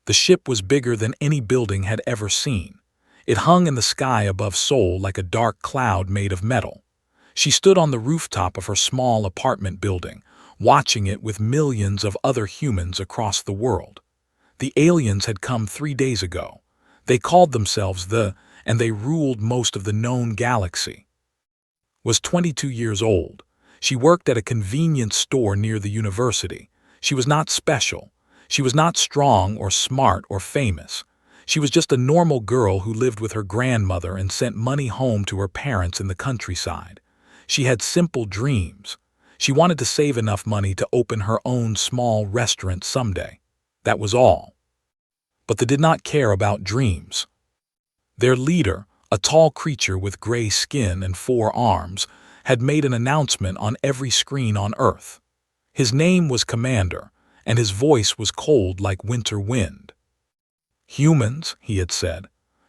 The ship was bigger than any building had ever seen. It hung in the sky above Seoul like a dark cloud made of metal. She stood on the rooftop of her small apartment building, watching it with millions of other humans across the world. The aliens had come 3 days ago. They called themselves and they ruled most of the known galaxy. Was 22 years old. She worked at a convenience store near the university. She was not special. She was not strong or smart or famous. She was just a normal girl who lived with her grandmother and sent money home to her parents in the countryside. She had simple dreams. She wanted to save enough money to open her own small restaurant someday. That was all. But they did not care about dreams. Their leader, a tall creature with gray skin and 4 arms, had made an announcement on every screen on Earth. His name was Commander, and his voice was cold like winter wind. "Humans," he had said,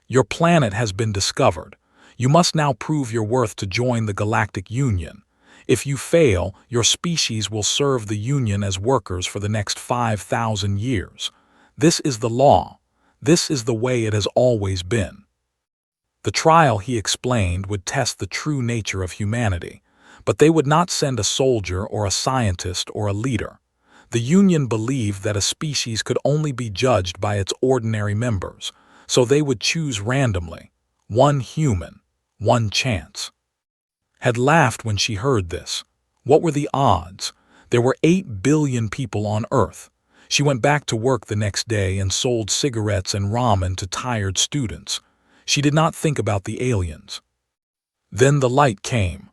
"your planet has been discovered. You must now prove your worth to join the Galactic Union. If you fail, your species will serve the Union as workers for the next 5,000 years. This is the law. This is the way it has always been." The trial, he explained, would test the true nature of humanity, but they would not send a soldier or a scientist or a leader. The Union believed that a species could only be judged by its ordinary members, so they would choose randomly. One human, one chance. Had laughed when she heard this. What were the odds? There were 8 billion people on Earth. She went back to work the next day and sold cigarettes and ramen to tired students. She did not think about the aliens. Then the light came.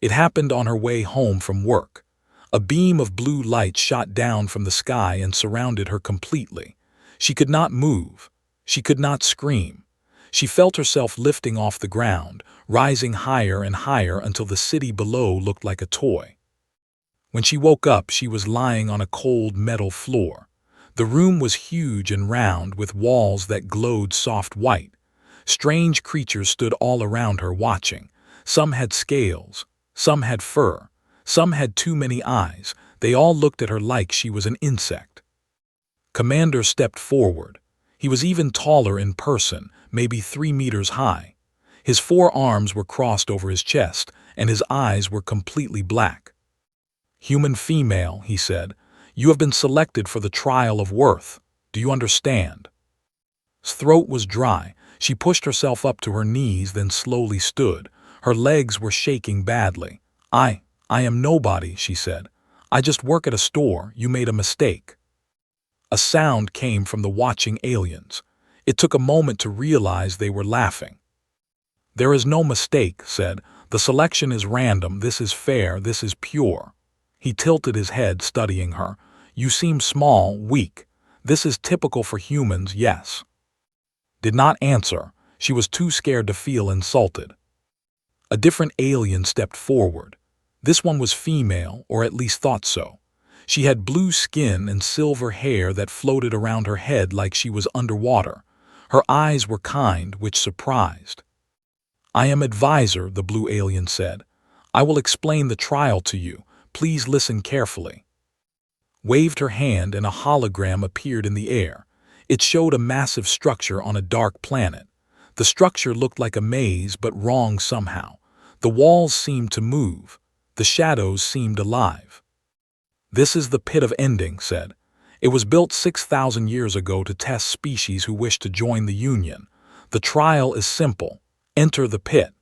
It happened on her way home from work. A beam of blue light shot down from the sky and surrounded her completely. She could not move. She could not scream. She felt herself lifting off the ground, rising higher and higher until the city below looked like a toy. When she woke up, she was lying on a cold metal floor. The room was huge and round, with walls that glowed soft white. Strange creatures stood all around her watching. Some had scales, some had fur, some had too many eyes. They all looked at her like she was an insect. Commander stepped forward. He was even taller in person, maybe 3 meters high. His 4 arms were crossed over his chest, and his eyes were completely black. "Human female," he said, "you have been selected for the trial of worth. Do you understand?" His throat was dry. She pushed herself up to her knees, then slowly stood. Her legs were shaking badly. I am nobody," she said. "I just work at a store. You made a mistake." A sound came from the watching aliens. It took a moment to realize they were laughing. "There is no mistake," said. "The selection is random. This is fair. This is pure." He tilted his head, studying her. "You seem small, weak. This is typical for humans, yes." Did not answer. She was too scared to feel insulted. A different alien stepped forward. This one was female, or at least thought so. She had blue skin and silver hair that floated around her head like she was underwater. Her eyes were kind, which surprised. "I am advisor," the blue alien said. "I will explain the trial to you. Please listen carefully." Waved her hand and a hologram appeared in the air. It showed a massive structure on a dark planet. The structure looked like a maze, but wrong somehow. The walls seemed to move. The shadows seemed alive. "This is the pit of ending," said. "It was built 6,000 years ago to test species who wish to join the Union. The trial is simple. Enter the pit.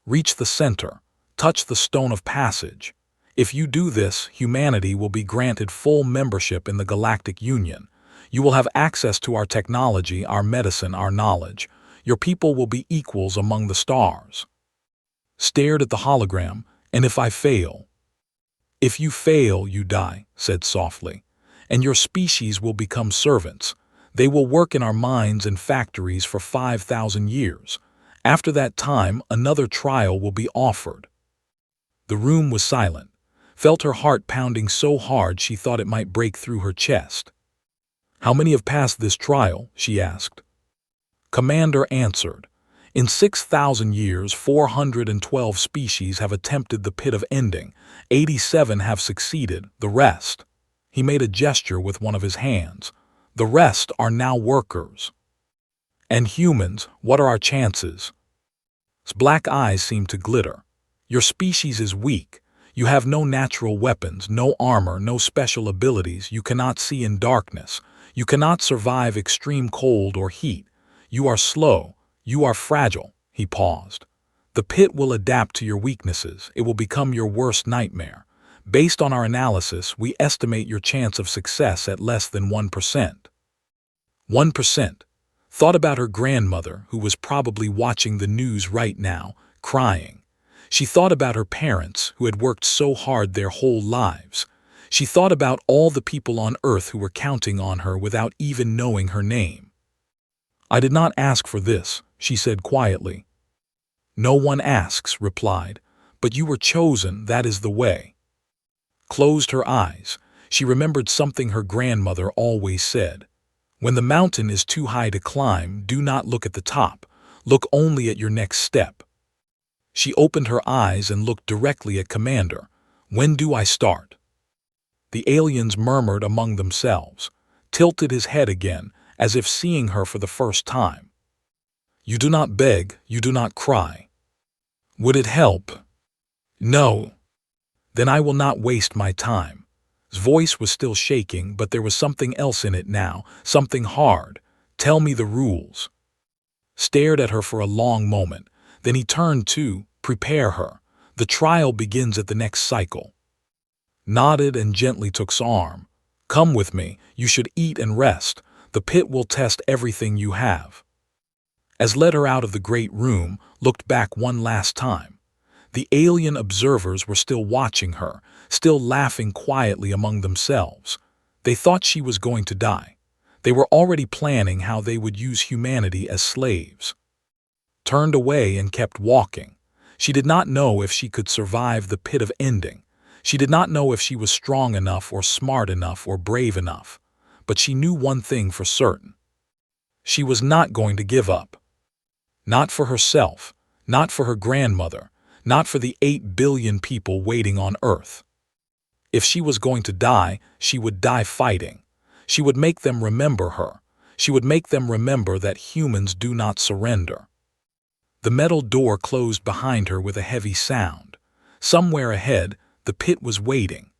Reach the center. Touch the stone of passage. If you do this, humanity will be granted full membership in the Galactic Union. You will have access to our technology, our medicine, our knowledge. Your people will be equals among the stars." Stared at the hologram. "And if I fail?" "If you fail, you die," said softly. "And your species will become servants. They will work in our mines and factories for 5,000 years. After that time, another trial will be offered." The room was silent. Felt her heart pounding so hard she thought it might break through her chest. "How many have passed this trial?" she asked. Commander answered. "In 6,000 years, 412 species have attempted the pit of ending. 87 have succeeded, the rest." He made a gesture with one of his hands. The rest are now workers. And humans, what are our chances? His black eyes seemed to glitter. Your species is weak. You have no natural weapons, no armor, no special abilities. You cannot see in darkness. You cannot survive extreme cold or heat. You are slow. You are fragile. He paused. The pit will adapt to your weaknesses. It will become your worst nightmare. Based on our analysis, we estimate your chance of success at less than 1%. 1%. Thought about her grandmother, who was probably watching the news right now, crying. She thought about her parents, who had worked so hard their whole lives. She thought about all the people on Earth who were counting on her without even knowing her name. I did not ask for this, she said quietly. No one asks, replied, but you were chosen, that is the way. Closed her eyes. She remembered something her grandmother always said. When the mountain is too high to climb, do not look at the top. Look only at your next step. She opened her eyes and looked directly at Commander. When do I start? The aliens murmured among themselves, tilted his head again, as if seeing her for the first time. You do not beg, you do not cry. Would it help? No. Then I will not waste my time. His voice was still shaking, but there was something else in it now, something hard. Tell me the rules. Stared at her for a long moment. Then he turned to, prepare her. The trial begins at the next cycle. Nodded and gently took his arm. Come with me, you should eat and rest. The pit will test everything you have. As led her out of the great room, looked back one last time. The alien observers were still watching her, still laughing quietly among themselves. They thought she was going to die. They were already planning how they would use humanity as slaves. Turned away and kept walking. She did not know if she could survive the pit of ending. She did not know if she was strong enough or smart enough or brave enough. But she knew one thing for certain. She was not going to give up. Not for herself, not for her grandmother, not for the 8 billion people waiting on Earth. If she was going to die, she would die fighting. She would make them remember her. She would make them remember that humans do not surrender. The metal door closed behind her with a heavy sound. Somewhere ahead, the pit was waiting.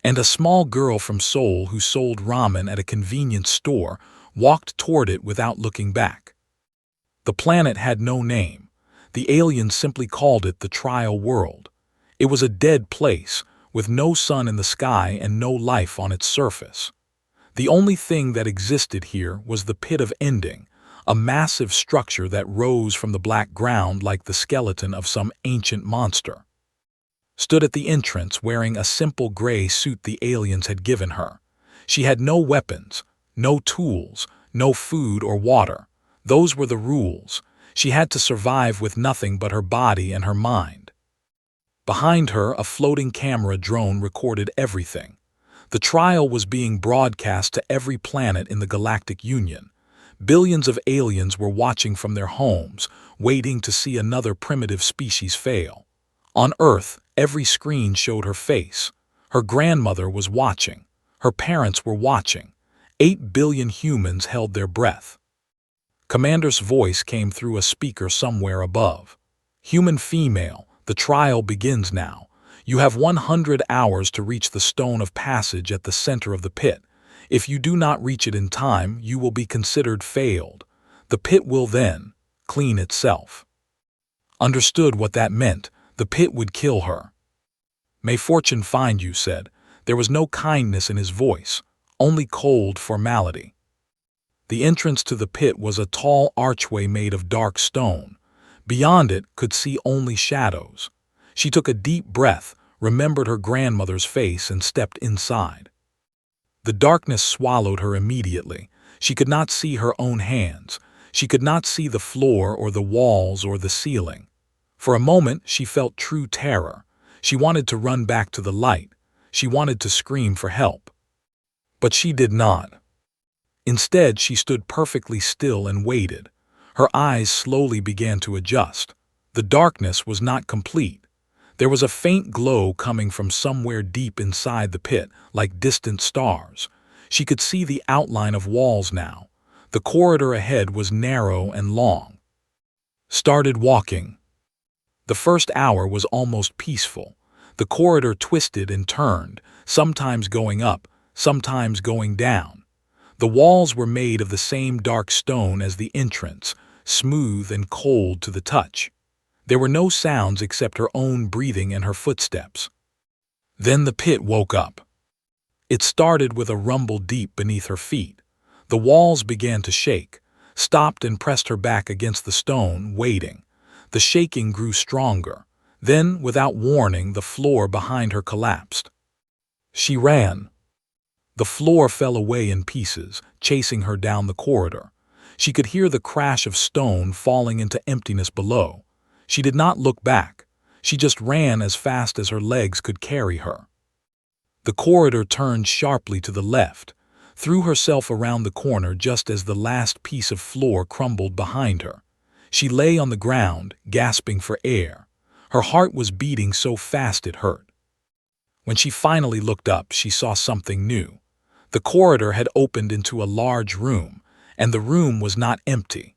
And a small girl from Seoul who sold ramen at a convenience store walked toward it without looking back. The planet had no name. The aliens simply called it the trial world. It was a dead place, with no sun in the sky and no life on its surface. The only thing that existed here was the pit of ending, a massive structure that rose from the black ground like the skeleton of some ancient monster. Stood at the entrance wearing a simple gray suit the aliens had given her. She had no weapons, no tools, no food or water. Those were the rules. She had to survive with nothing but her body and her mind. Behind her, a floating camera drone recorded everything. The trial was being broadcast to every planet in the Galactic Union. Billions of aliens were watching from their homes, waiting to see another primitive species fail. On Earth, every screen showed her face. Her grandmother was watching. Her parents were watching. 8 billion humans held their breath. Commander's voice came through a speaker somewhere above. Human female, the trial begins now. You have 100 hours to reach the stone of passage at the center of the pit. If you do not reach it in time, you will be considered failed. The pit will then clean itself. Understood what that meant. The pit would kill her. May fortune find you, said. There was no kindness in his voice, only cold formality. The entrance to the pit was a tall archway made of dark stone. Beyond it could see only shadows. She took a deep breath, remembered her grandmother's face, and stepped inside. The darkness swallowed her immediately. She could not see her own hands. She could not see the floor or the walls or the ceiling. For a moment, she felt true terror. She wanted to run back to the light. She wanted to scream for help. But she did not. Instead, she stood perfectly still and waited. Her eyes slowly began to adjust. The darkness was not complete. There was a faint glow coming from somewhere deep inside the pit, like distant stars. She could see the outline of walls now. The corridor ahead was narrow and long. Started walking. The first hour was almost peaceful. The corridor twisted and turned, sometimes going up, sometimes going down. The walls were made of the same dark stone as the entrance, smooth and cold to the touch. There were no sounds except her own breathing and her footsteps. Then the pit woke up. It started with a rumble deep beneath her feet. The walls began to shake, stopped and pressed her back against the stone, waiting. The shaking grew stronger. Then, without warning, the floor behind her collapsed. She ran. The floor fell away in pieces, chasing her down the corridor. She could hear the crash of stone falling into emptiness below. She did not look back. She just ran as fast as her legs could carry her. The corridor turned sharply to the left, threw herself around the corner just as the last piece of floor crumbled behind her. She lay on the ground, gasping for air. Her heart was beating so fast it hurt. When she finally looked up, she saw something new. The corridor had opened into a large room, and the room was not empty.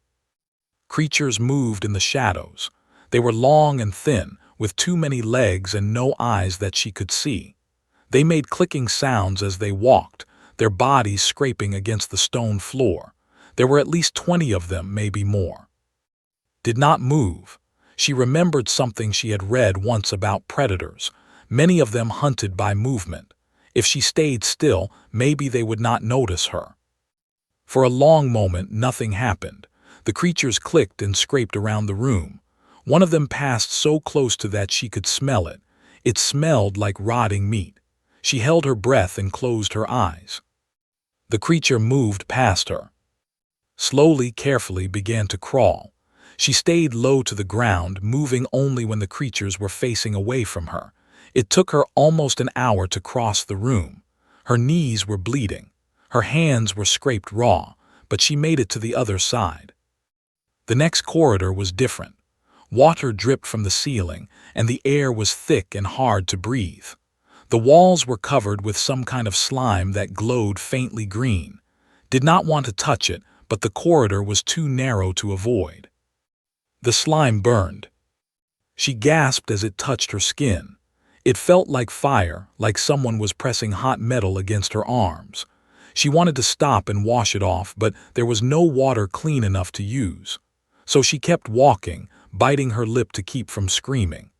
Creatures moved in the shadows. They were long and thin, with too many legs and no eyes that she could see. They made clicking sounds as they walked, their bodies scraping against the stone floor. There were at least 20 of them, maybe more. Did not move. She remembered something she had read once about predators. Many of them hunted by movement. If she stayed still, maybe they would not notice her. For a long moment, nothing happened. The creatures clicked and scraped around the room. One of them passed so close to that she could smell it. It smelled like rotting meat. She held her breath and closed her eyes. The creature moved past her. Slowly, carefully began to crawl. She stayed low to the ground, moving only when the creatures were facing away from her. It took her almost an hour to cross the room. Her knees were bleeding. Her hands were scraped raw, but she made it to the other side. The next corridor was different. Water dripped from the ceiling, and the air was thick and hard to breathe. The walls were covered with some kind of slime that glowed faintly green. Did not want to touch it, but the corridor was too narrow to avoid. The slime burned. She gasped as it touched her skin. It felt like fire, like someone was pressing hot metal against her arms. She wanted to stop and wash it off, but there was no water clean enough to use. So she kept walking, biting her lip to keep from screaming.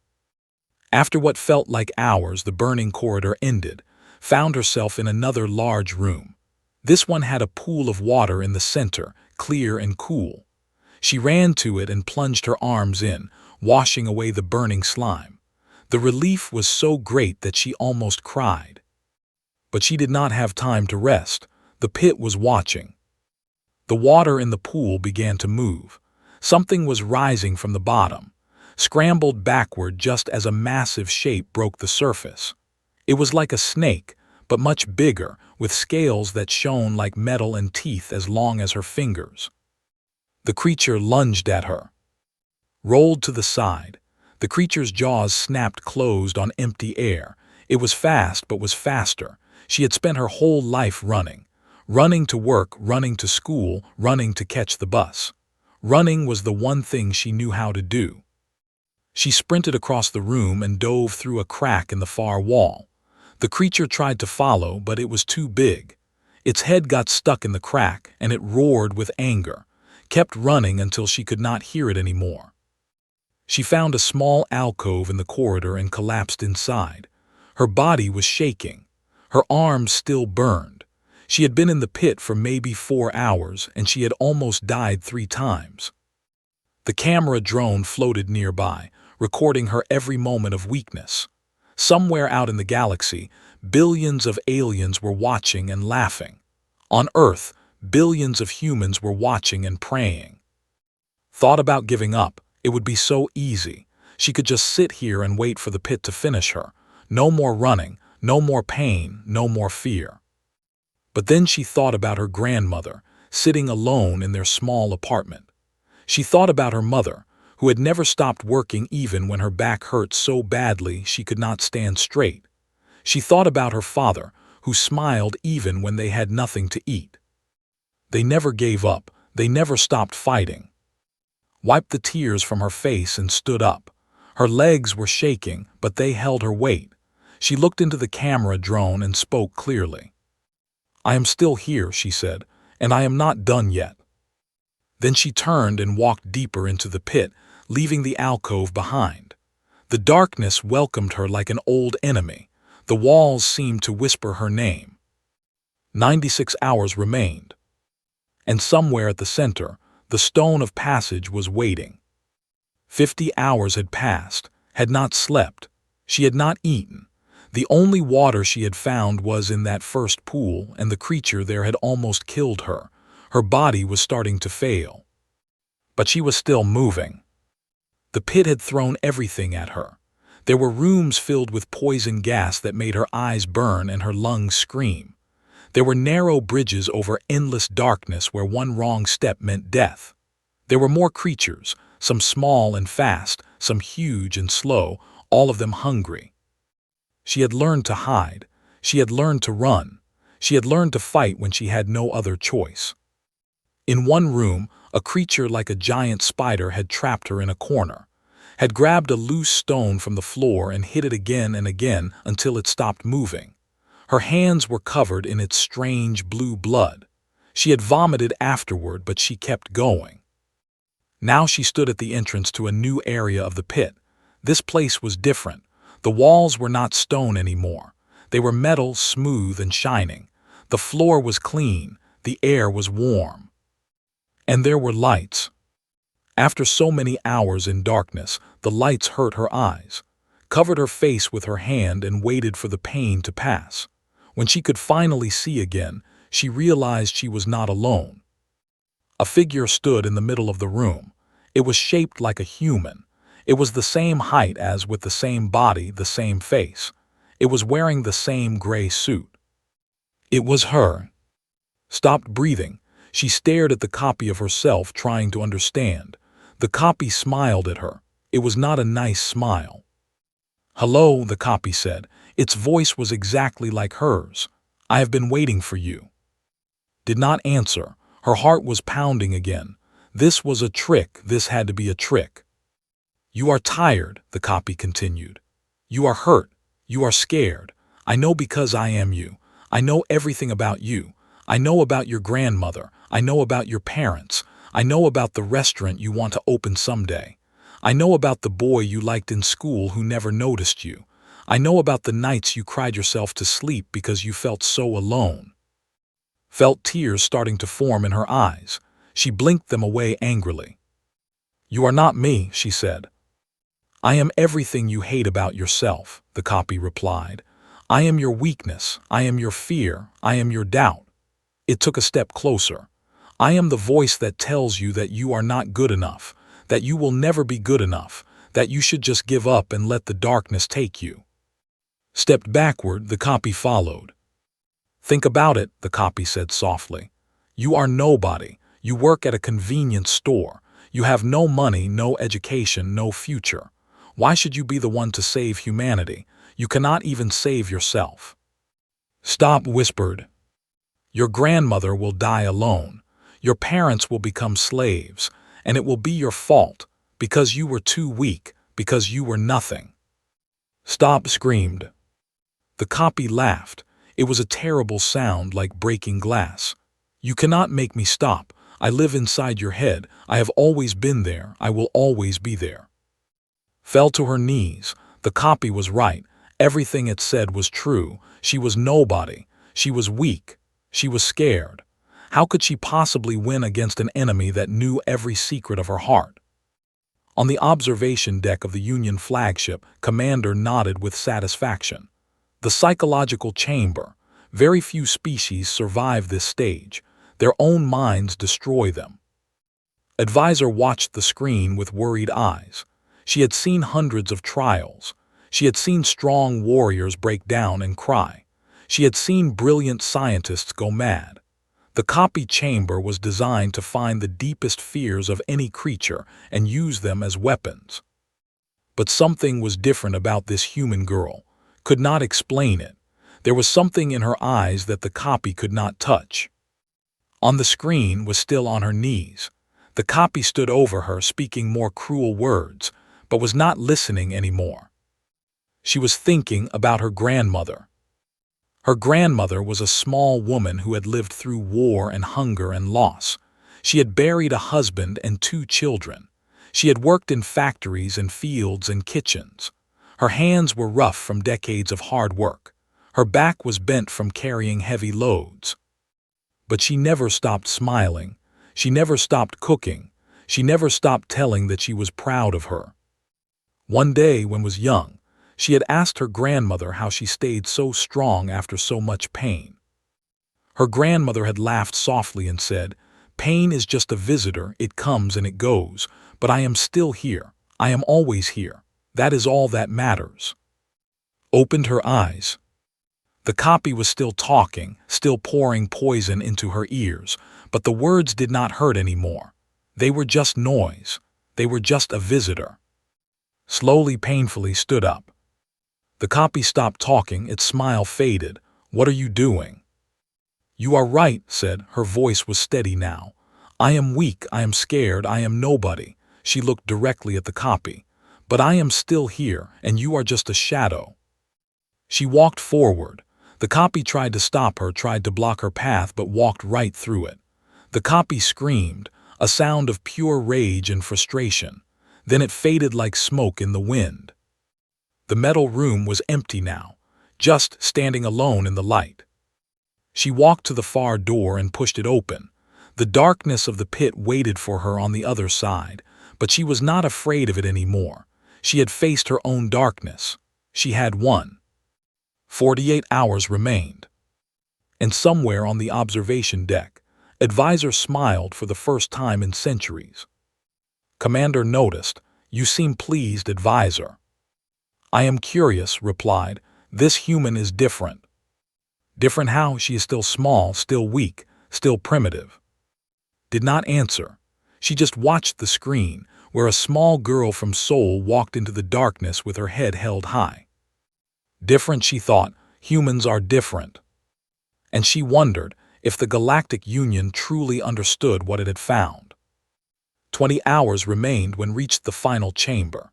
After what felt like hours, the burning corridor ended, found herself in another large room. This one had a pool of water in the center, clear and cool. She ran to it and plunged her arms in, washing away the burning slime. The relief was so great that she almost cried. But she did not have time to rest. The pit was watching. The water in the pool began to move. Something was rising from the bottom, scrambled backward just as a massive shape broke the surface. It was like a snake, but much bigger, with scales that shone like metal and teeth as long as her fingers. The creature lunged at her. Rolled to the side. The creature's jaws snapped closed on empty air. It was fast, but was faster. She had spent her whole life running. Running to work, running to school, running to catch the bus. Running was the one thing she knew how to do. She sprinted across the room and dove through a crack in the far wall. The creature tried to follow, but it was too big. Its head got stuck in the crack, and it roared with anger. Kept running until she could not hear it anymore. She found a small alcove in the corridor and collapsed inside. Her body was shaking. Her arms still burned. She had been in the pit for maybe 4 hours, and she had almost died 3 times. The camera drone floated nearby, recording her every moment of weakness. Somewhere out in the galaxy, billions of aliens were watching and laughing. On Earth, billions of humans were watching and praying. Thought about giving up. It would be so easy. She could just sit here and wait for the pit to finish her. No more running, no more pain, no more fear. But then she thought about her grandmother, sitting alone in their small apartment. She thought about her mother, who had never stopped working even when her back hurt so badly she could not stand straight. She thought about her father, who smiled even when they had nothing to eat. They never gave up, they never stopped fighting. Wiped the tears from her face and stood up. Her legs were shaking, but they held her weight. She looked into the camera drone and spoke clearly. "I am still here," she said, "and I am not done yet." Then she turned and walked deeper into the pit, leaving the alcove behind. The darkness welcomed her like an old enemy. The walls seemed to whisper her name. 96 hours remained. And somewhere at the center, the stone of passage was waiting. 50 hours had passed, had not slept. She had not eaten. The only water she had found was in that first pool, and the creature there had almost killed her. Her body was starting to fail. But she was still moving. The pit had thrown everything at her. There were rooms filled with poison gas that made her eyes burn and her lungs scream. There were narrow bridges over endless darkness where one wrong step meant death. There were more creatures, some small and fast, some huge and slow, all of them hungry. She had learned to hide. She had learned to run. She had learned to fight when she had no other choice. In one room, a creature like a giant spider had trapped her in a corner, had grabbed a loose stone from the floor and hit it again and again until it stopped moving. Her hands were covered in its strange blue blood. She had vomited afterward, but she kept going. Now she stood at the entrance to a new area of the pit. This place was different. The walls were not stone anymore. They were metal, smooth and shining. The floor was clean. The air was warm. And there were lights. After so many hours in darkness, the lights hurt her eyes, covered her face with her hand and waited for the pain to pass. When she could finally see again, she realized she was not alone. A figure stood in the middle of the room. It was shaped like a human. It was the same height as, with the same body, the same face. It was wearing the same gray suit. It was her. Stopped breathing. She stared at the copy of herself, trying to understand. The copy smiled at her. It was not a nice smile. "Hello," the copy said. Its voice was exactly like hers. "I have been waiting for you." Did not answer. Her heart was pounding again. This was a trick. This had to be a trick. "You are tired," the copy continued. "You are hurt. You are scared. I know because I am you. I know everything about you. I know about your grandmother. I know about your parents. I know about the restaurant you want to open someday. I know about the boy you liked in school who never noticed you. I know about the nights you cried yourself to sleep because you felt so alone." Felt tears starting to form in her eyes. She blinked them away angrily. "You are not me," she said. "I am everything you hate about yourself," the copy replied. "I am your weakness. I am your fear. I am your doubt." It took a step closer. "I am the voice that tells you that you are not good enough, that you will never be good enough, that you should just give up and let the darkness take you." Stepped backward, the copy followed. "Think about it," the copy said softly. "You are nobody. You work at a convenience store. You have no money, no education, no future. Why should you be the one to save humanity? You cannot even save yourself." "Stop," whispered. "Your grandmother will die alone. Your parents will become slaves, and it will be your fault, because you were too weak, because you were nothing." "Stop," screamed. The copy laughed. It was a terrible sound, like breaking glass. "You cannot make me stop. I live inside your head. I have always been there. I will always be there." Fell to her knees. The copy was right. Everything it said was true. She was nobody. She was weak. She was scared. How could she possibly win against an enemy that knew every secret of her heart? On the observation deck of the Union flagship, Commander nodded with satisfaction. The psychological chamber. Very few species survive this stage. Their own minds destroy them. Advisor watched the screen with worried eyes. She had seen hundreds of trials. She had seen strong warriors break down and cry. She had seen brilliant scientists go mad. The copy chamber was designed to find the deepest fears of any creature and use them as weapons. But something was different about this human girl. Could not explain it. There was something in her eyes that the copy could not touch. On the screen was still on her knees. The copy stood over her, speaking more cruel words, but was not listening anymore. She was thinking about her grandmother. Her grandmother was a small woman who had lived through war and hunger and loss. She had buried a husband and 2 children. She had worked in factories and fields and kitchens. Her hands were rough from decades of hard work. Her back was bent from carrying heavy loads. But she never stopped smiling. She never stopped cooking. She never stopped telling that she was proud of her. One day, when was young, she had asked her grandmother how she stayed so strong after so much pain. Her grandmother had laughed softly and said, "Pain is just a visitor, it comes and it goes, but I am still here. I am always here. That is all that matters." Opened her eyes. The copy was still talking, still pouring poison into her ears, but the words did not hurt anymore. They were just noise. They were just a visitor. Slowly, painfully stood up. The copy stopped talking, its smile faded. "What are you doing?" "You are right," said. Her voice was steady now. "I am weak, I am scared, I am nobody." She looked directly at the copy. "But I am still here, and you are just a shadow." She walked forward. The copy tried to stop her, tried to block her path, but walked right through it. The copy screamed, a sound of pure rage and frustration. Then it faded like smoke in the wind. The metal room was empty now, just standing alone in the light. She walked to the far door and pushed it open. The darkness of the pit waited for her on the other side, but she was not afraid of it anymore. She had faced her own darkness. She had won. 48 hours remained. And somewhere on the observation deck, Advisor smiled for the first time in centuries. Commander noticed. "You seem pleased, Advisor." "I am curious," replied. "This human is different." "Different how?" "She is still small, still weak, still primitive." Did not answer. She just watched the screen, where a small girl from Seoul walked into the darkness with her head held high. Different, she thought. Humans are different. And she wondered if the Galactic Union truly understood what it had found. 20 hours remained when reached the final chamber.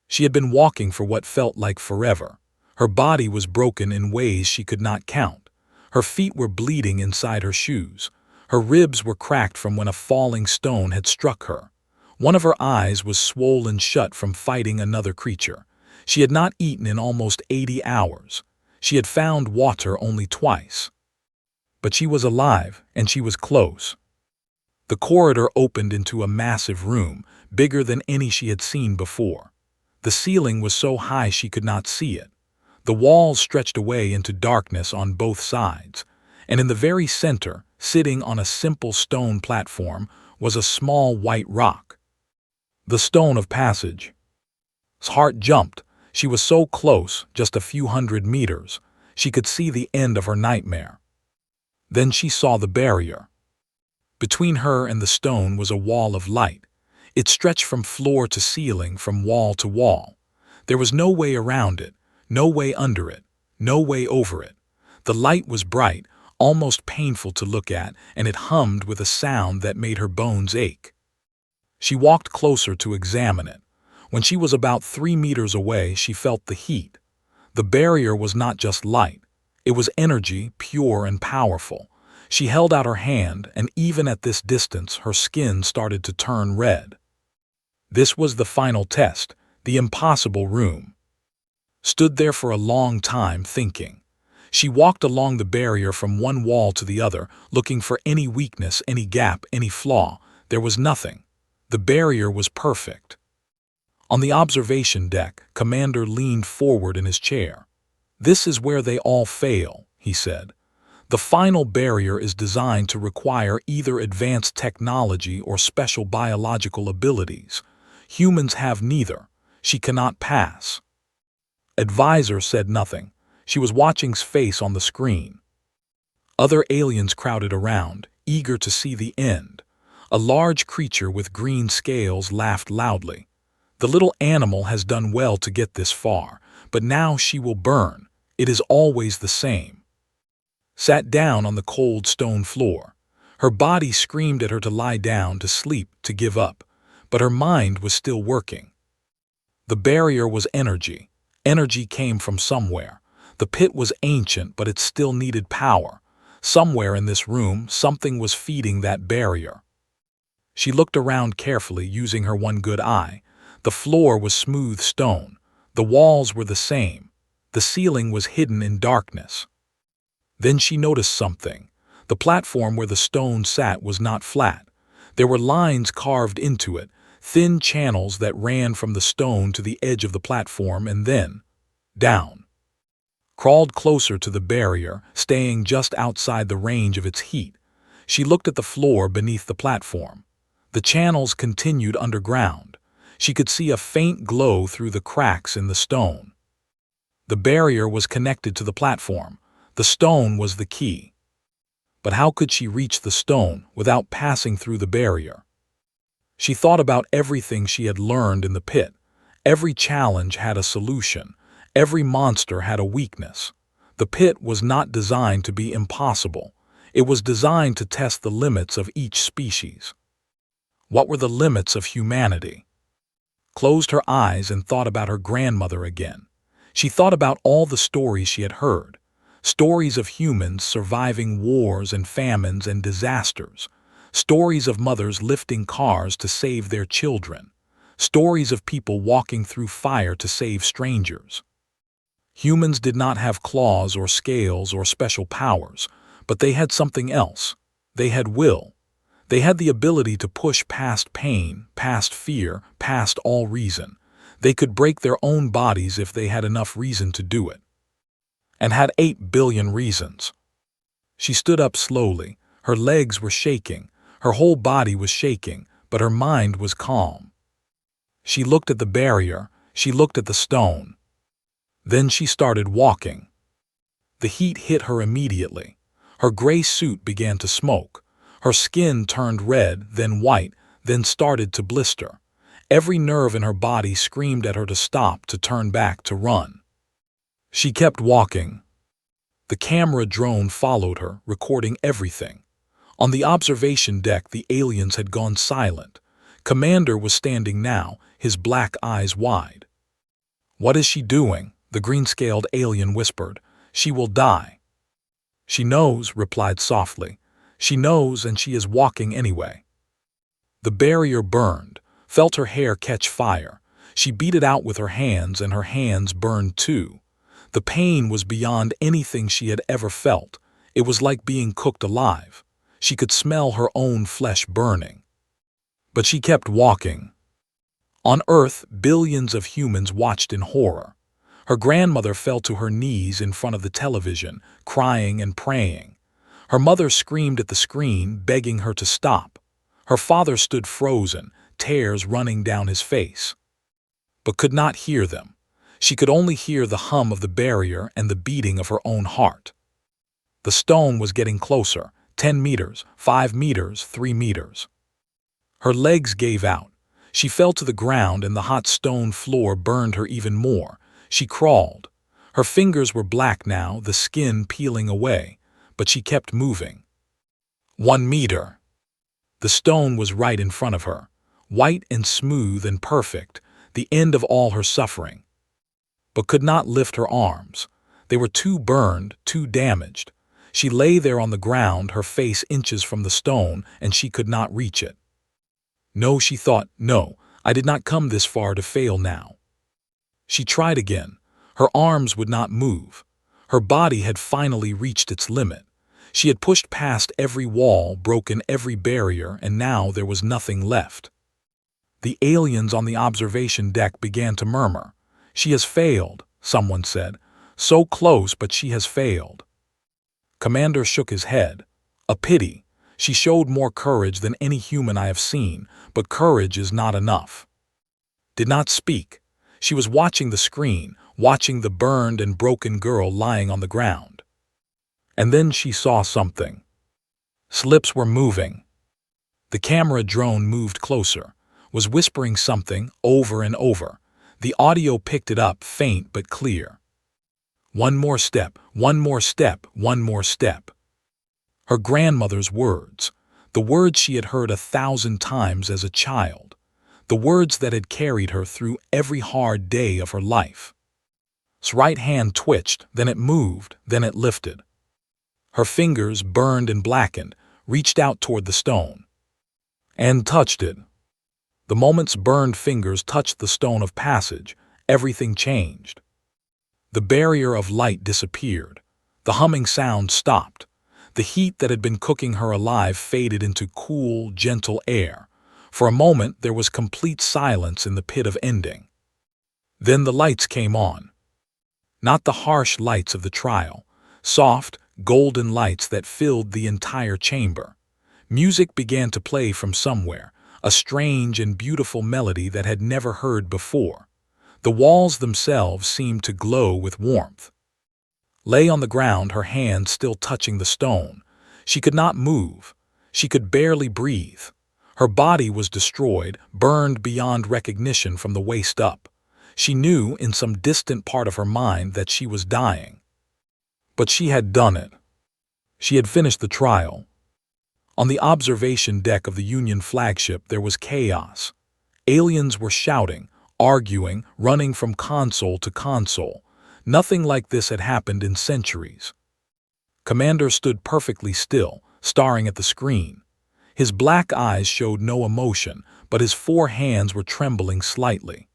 She had been walking for what felt like forever. Her body was broken in ways she could not count. Her feet were bleeding inside her shoes. Her ribs were cracked from when a falling stone had struck her. One of her eyes was swollen shut from fighting another creature. She had not eaten in almost 80 hours. She had found water only twice. But she was alive, and she was close. The corridor opened into a massive room, bigger than any she had seen before. The ceiling was so high she could not see it. The walls stretched away into darkness on both sides, and in the very center, sitting on a simple stone platform, was a small white rock. The stone of passage. His heart jumped. She was so close, just a few hundred meters. She could see the end of her nightmare. Then she saw the barrier. Between her and the stone was a wall of light. It stretched from floor to ceiling, from wall to wall. There was no way around it, no way under it, no way over it. The light was bright, almost painful to look at, and it hummed with a sound that made her bones ache. She walked closer to examine it. When she was about 3 meters away, she felt the heat. The barrier was not just light. It was energy, pure and powerful. She held out her hand, and even at this distance, her skin started to turn red. This was the final test, the impossible room. Stood there for a long time, thinking. She walked along the barrier from one wall to the other, looking for any weakness, any gap, any flaw. There was nothing. The barrier was perfect. On the observation deck, Commander leaned forward in his chair. "This is where they all fail," he said. "The final barrier is designed to require either advanced technology or special biological abilities. Humans have neither. She cannot pass." Advisor said nothing. She was watching his face on the screen. Other aliens crowded around, eager to see the end. A large creature with green scales laughed loudly. "The little animal has done well to get this far, but now she will burn. It is always the same. Sat down on the cold stone floor. Her body screamed at her to lie down, to sleep, to give up, but her mind was still working. The barrier was energy. Energy came from somewhere. The pit was ancient, but it still needed power. Somewhere in this room, something was feeding that barrier. She looked around carefully, using her one good eye. The floor was smooth stone. The walls were the same. The ceiling was hidden in darkness. Then she noticed something. The platform where the stone sat was not flat. There were lines carved into it, thin channels that ran from the stone to the edge of the platform and then down. Crawled closer to the barrier, staying just outside the range of its heat. She looked at the floor beneath the platform. The channels continued underground. She could see a faint glow through the cracks in the stone. The barrier was connected to the platform. The stone was the key. But how could she reach the stone without passing through the barrier? She thought about everything she had learned in the pit. Every challenge had a solution. Every monster had a weakness. The pit was not designed to be impossible. It was designed to test the limits of each species. What were the limits of humanity? Closed her eyes and thought about her grandmother again. She thought about all the stories she had heard. Stories of humans surviving wars and famines and disasters. Stories of mothers lifting cars to save their children. Stories of people walking through fire to save strangers. Humans did not have claws or scales or special powers, but they had something else. They had will. They had the ability to push past pain, past fear, past all reason. They could break their own bodies if they had enough reason to do it. And had 8 billion reasons. She stood up slowly. Her legs were shaking. Her whole body was shaking, but her mind was calm. She looked at the barrier. She looked at the stone. Then she started walking. The heat hit her immediately. Her gray suit began to smoke. Her skin turned red, then white, then started to blister. Every nerve in her body screamed at her to stop, to turn back, to run. She kept walking. The camera drone followed her, recording everything. On the observation deck, the aliens had gone silent. Commander was standing now, his black eyes wide. "What is she doing?" the green-scaled alien whispered. "She will die." "She knows," replied softly. "She knows, and she is walking anyway." The barrier burned, felt her hair catch fire. She beat it out with her hands, and her hands burned too. The pain was beyond anything she had ever felt. It was like being cooked alive. She could smell her own flesh burning. But she kept walking. On Earth, billions of humans watched in horror. Her grandmother fell to her knees in front of the television, crying and praying. Her mother screamed at the screen, begging her to stop. Her father stood frozen, tears running down his face, but could not hear them. She could only hear the hum of the barrier and the beating of her own heart. The stone was getting closer, 10 meters, 5 meters, 3 meters. Her legs gave out. She fell to the ground, and the hot stone floor burned her even more. She crawled. Her fingers were black now, the skin peeling away, but she kept moving. 1 meter. The stone was right in front of her, white and smooth and perfect, the end of all her suffering. But could not lift her arms. They were too burned, too damaged. She lay there on the ground, her face inches from the stone, and she could not reach it. No, she thought, no, I did not come this far to fail now. She tried again. Her arms would not move. Her body had finally reached its limit. She had pushed past every wall, broken every barrier, and now there was nothing left. The aliens on the observation deck began to murmur. "She has failed," someone said. "So close, but she has failed." Commander shook his head. "A pity. She showed more courage than any human I have seen, but courage is not enough." Did not speak. She was watching the screen, watching the burned and broken girl lying on the ground. And then she saw something. Lips were moving. The camera drone moved closer, was whispering something over and over. The audio picked it up, faint but clear. One more step, one more step, one more step. Her grandmother's words, the words she had heard 1,000 times as a child, the words that had carried her through every hard day of her life. His right hand twitched, then it moved, then it lifted. Her fingers, burned and blackened, reached out toward the stone and touched it. The moment's burned fingers touched the stone of passage, everything changed. The barrier of light disappeared. The humming sound stopped. The heat that had been cooking her alive faded into cool, gentle air. For a moment, there was complete silence in the pit of ending. Then the lights came on. Not the harsh lights of the trial, soft, golden lights that filled the entire chamber. Music began to play from somewhere, a strange and beautiful melody that had never heard before. The walls themselves seemed to glow with warmth. Lay on the ground, her hands still touching the stone. She could not move. She could barely breathe. Her body was destroyed, burned beyond recognition from the waist up. She knew in some distant part of her mind that she was dying. But she had done it. She had finished the trial. On the observation deck of the Union flagship there was chaos. Aliens were shouting, arguing, running from console to console. Nothing like this had happened in centuries. Commander stood perfectly still, staring at the screen. His black eyes showed no emotion, but his 4 hands were trembling slightly.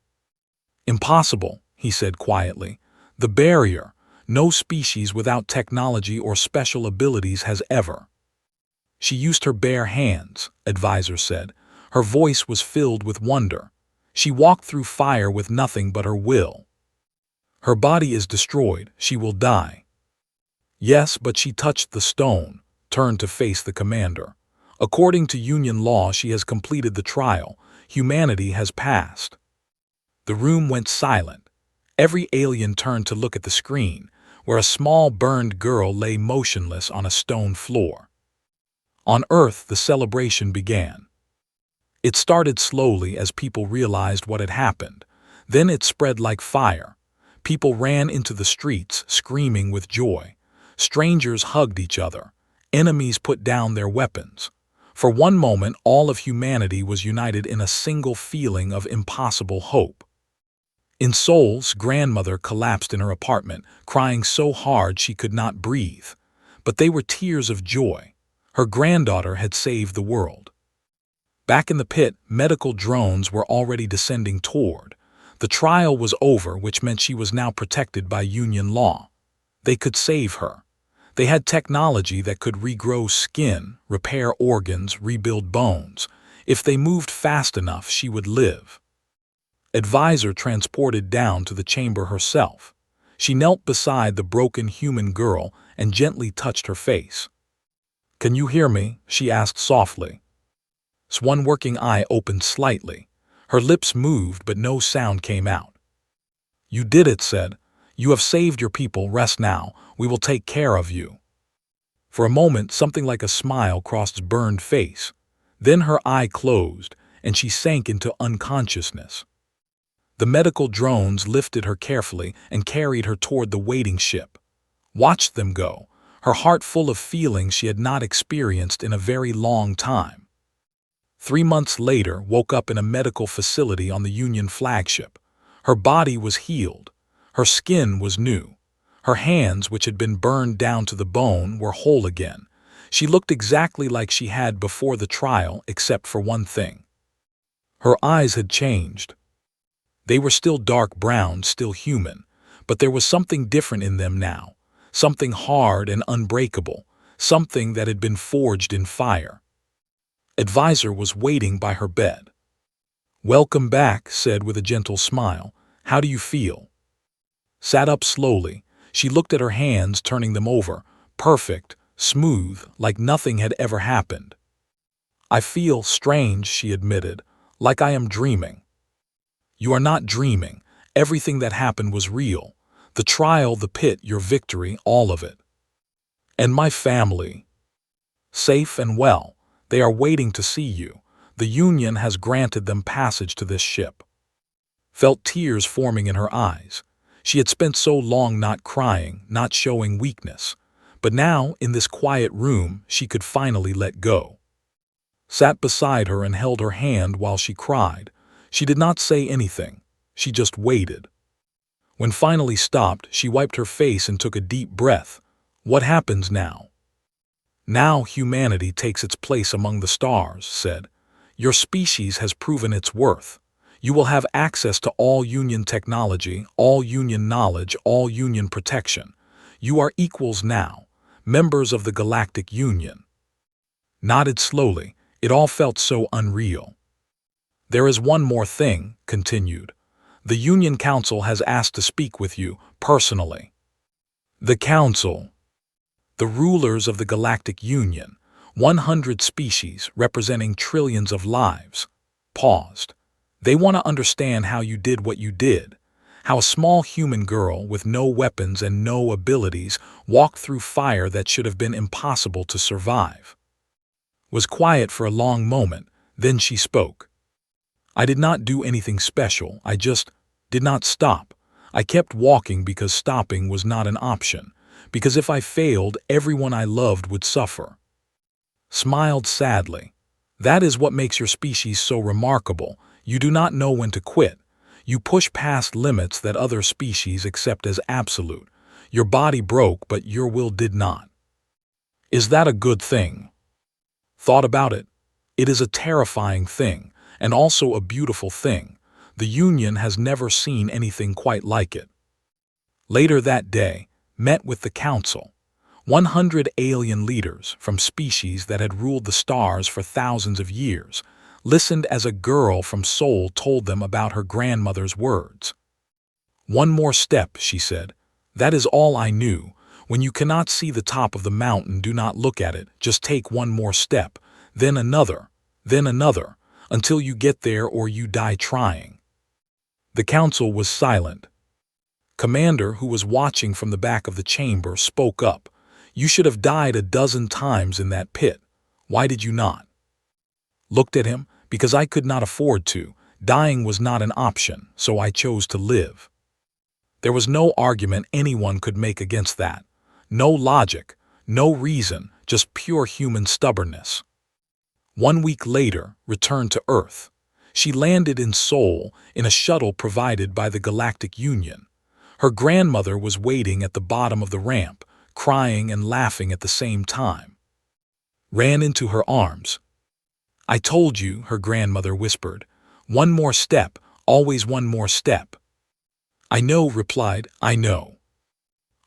"Impossible," he said quietly. "The barrier. No species without technology or special abilities has ever." "She used her bare hands," advisor said. Her voice was filled with wonder. "She walked through fire with nothing but her will. Her body is destroyed. She will die." "Yes, but she touched the stone," turned to face the commander. "According to Union law, she has completed the trial. Humanity has passed." The room went silent. Every alien turned to look at the screen, where a small burned girl lay motionless on a stone floor. On Earth, the celebration began. It started slowly as people realized what had happened. Then it spread like fire. People ran into the streets, screaming with joy. Strangers hugged each other. Enemies put down their weapons. For one moment, all of humanity was united in a single feeling of impossible hope. In Seoul's grandmother collapsed in her apartment, crying so hard she could not breathe. But they were tears of joy. Her granddaughter had saved the world. Back in the pit, medical drones were already descending toward. The trial was over, which meant she was now protected by Union law. They could save her. They had technology that could regrow skin, repair organs, rebuild bones. If they moved fast enough, she would live. Advisor transported down to the chamber herself. She knelt beside the broken human girl and gently touched her face. "Can you hear me?" she asked softly. One working eye opened slightly. Her lips moved, but no sound came out. "You did it," said. "You have saved your people. Rest now. We will take care of you." For a moment, something like a smile crossed his burned face. Then her eye closed, and she sank into unconsciousness. The medical drones lifted her carefully and carried her toward the waiting ship. Watched them go, her heart full of feelings she had not experienced in a very long time. 3 months later, woke up in a medical facility on the Union flagship. Her body was healed. Her skin was new. Her hands, which had been burned down to the bone, were whole again. She looked exactly like she had before the trial, except for one thing. Her eyes had changed. They were still dark brown, still human, but there was something different in them now, something hard and unbreakable, something that had been forged in fire. Advisor was waiting by her bed. "Welcome back," said with a gentle smile. "How do you feel?" Sat up slowly. She looked at her hands, turning them over, perfect, smooth, like nothing had ever happened. "I feel strange," she admitted, "like I am dreaming." "You are not dreaming. Everything that happened was real. The trial, the pit, your victory, all of it. And my family. Safe and well. They are waiting to see you. The Union has granted them passage to this ship." Felt tears forming in her eyes. She had spent so long not crying, not showing weakness. But now, in this quiet room, she could finally let go. Sat beside her and held her hand while she cried. She did not say anything. She just waited. When finally stopped, she wiped her face and took a deep breath. What happens now? Now humanity takes its place among the stars, said. Your species has proven its worth. You will have access to all Union technology, all Union knowledge, all Union protection. You are equals now, members of the Galactic Union. Nodded slowly. It all felt so unreal. There is one more thing, continued. The Union Council has asked to speak with you, personally. The Council. The rulers of the Galactic Union, 100 species representing trillions of lives, paused. They want to understand how you did what you did, how a small human girl with no weapons and no abilities walked through fire that should have been impossible to survive. Was quiet for a long moment, then she spoke. I did not do anything special, I just did not stop. I kept walking because stopping was not an option, because if I failed, everyone I loved would suffer. Smiled sadly. That is what makes your species so remarkable. You do not know when to quit. You push past limits that other species accept as absolute. Your body broke, but your will did not. Is that a good thing? Thought about it. It is a terrifying thing, and also a beautiful thing. The Union has never seen anything quite like it. Later that day, met with the Council. 100 alien leaders from species that had ruled the stars for thousands of years listened as a girl from Seoul told them about her grandmother's words. One more step, she said. That is all I knew. When you cannot see the top of the mountain, do not look at it. Just take one more step, then another, until you get there or you die trying. The Council was silent. Commander, who was watching from the back of the chamber, spoke up. You should have died a dozen times in that pit. Why did you not? Looked at him. Because I could not afford to. Dying was not an option, so I chose to live. There was no argument anyone could make against that. No logic, no reason, just pure human stubbornness. 1 week later, returned to Earth. She landed in Seoul in a shuttle provided by the Galactic Union. Her grandmother was waiting at the bottom of the ramp, crying and laughing at the same time. Ran into her arms. I told you, her grandmother whispered. One more step, always one more step. I know, replied, I know.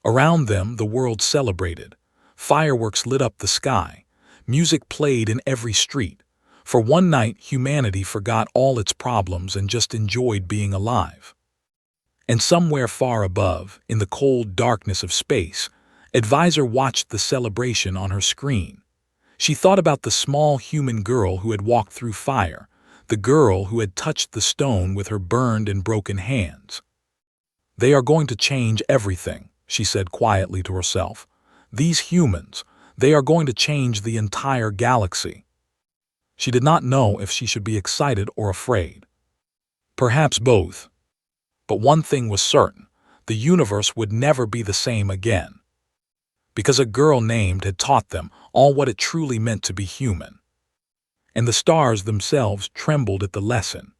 Around them, the world celebrated. Fireworks lit up the sky. Music played in every street. For one night, humanity forgot all its problems and just enjoyed being alive. And somewhere far above, in the cold darkness of space, Advisor watched the celebration on her screen. She thought about the small human girl who had walked through fire, the girl who had touched the stone with her burned and broken hands. They are going to change everything, she said quietly to herself. These humans, they are going to change the entire galaxy. She did not know if she should be excited or afraid. Perhaps both. But one thing was certain, the universe would never be the same again. Because a girl named had taught them all what it truly meant to be human. And the stars themselves trembled at the lesson.